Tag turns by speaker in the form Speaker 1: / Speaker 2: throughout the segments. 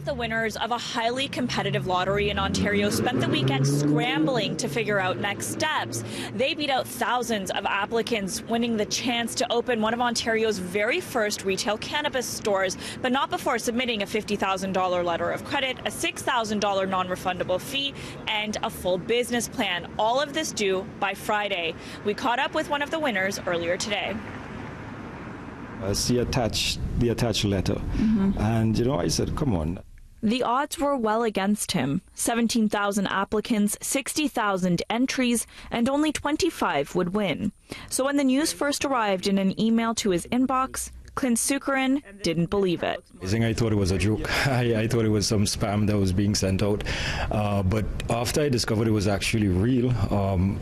Speaker 1: of the winners of a highly competitive lottery in Ontario spent the weekend scrambling to figure out next steps. They beat out thousands of applicants, winning the chance to open one of Ontario's very first retail cannabis stores, but not before submitting a $50,000 letter of credit, a $6,000 non-refundable fee, and a full business plan. All of this due by Friday. We caught up with one of the winners earlier today.
Speaker 2: The attached letter. And, I said, come on.
Speaker 1: The odds were well against him. 17,000 applicants, 60,000 entries, and only 25 would win. So when the news first arrived in an email to his inbox, Clint Seukeran didn't believe it.
Speaker 2: I thought it was a joke. I thought it was some spam that was being sent out. But after I discovered it was actually real,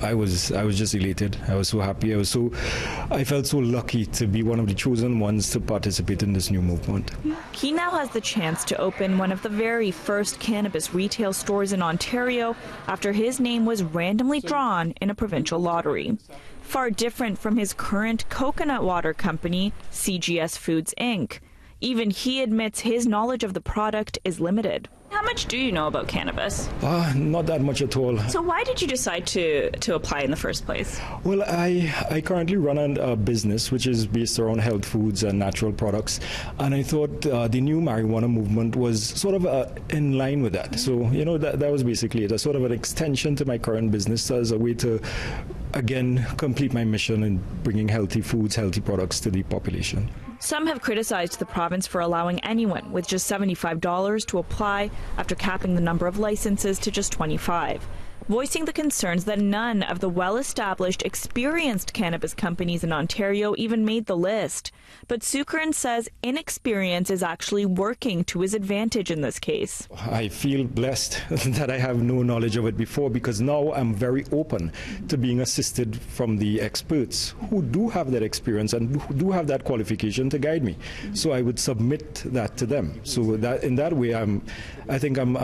Speaker 2: I was just elated. I was so happy. I felt so lucky to be one of the chosen ones to participate in this new movement.
Speaker 1: He now has the chance to open one of the very first cannabis retail stores in Ontario after his name was randomly drawn in a provincial lottery. Far different from his current coconut water company, CGS Foods Inc. Even he admits his knowledge of the product is limited. How much do you know about cannabis?
Speaker 2: Not that much at all.
Speaker 1: So why did you decide to apply in the first place?
Speaker 2: Well, I currently run a business which is based around health foods and natural products, and I thought the new marijuana movement was sort of in line with that. So, that was basically it, a sort of an extension to my current business as a way to, again, complete my mission in bringing healthy foods, healthy products to the population.
Speaker 1: Some have criticized the province for allowing anyone with just $75 to apply after capping the number of licenses to just 25, voicing the concerns that none of the well-established, experienced cannabis companies in Ontario even made the list. But Seukeran says inexperience is actually working to his advantage in this case.
Speaker 2: I feel blessed that I have no knowledge of it before, because now I'm very open to being assisted from the experts who do have that experience and who do have that qualification to guide me. So I would submit that to them. So that in that way, I think I'm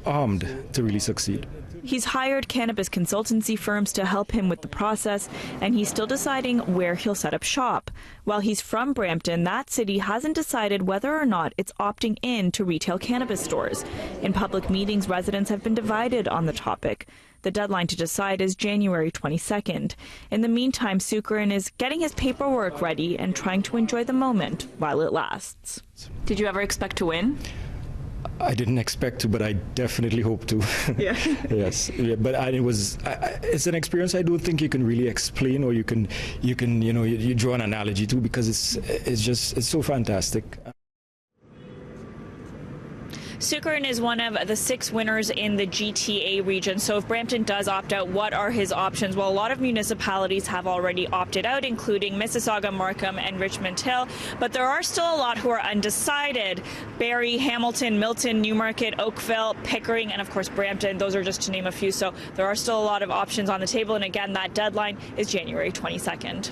Speaker 2: armed to really succeed.
Speaker 1: He's hired cannabis consultancy firms to help him with the process, and he's still deciding where he'll set up shop. While he's from Brampton, that city hasn't decided whether or not it's opting in to retail cannabis stores. In public meetings, residents have been divided on the topic. The deadline to decide is January 22nd. In the meantime, Seukeran is getting his paperwork ready and trying to enjoy the moment while it lasts. Did you ever expect to win?
Speaker 2: I didn't expect to, but I definitely hope to.
Speaker 1: Yeah.
Speaker 2: Yes, yeah, but it's an experience I don't think you can really explain, or you draw an analogy to, because it's so fantastic.
Speaker 1: Seukeran is one of the 6 winners in the GTA region. So if Brampton does opt out, what are his options? Well, a lot of municipalities have already opted out, including Mississauga, Markham, and Richmond Hill. But there are still a lot who are undecided. Barrie, Hamilton, Milton, Newmarket, Oakville, Pickering, and of course Brampton. Those are just to name a few. So there are still a lot of options on the table. And again, that deadline is January 22nd.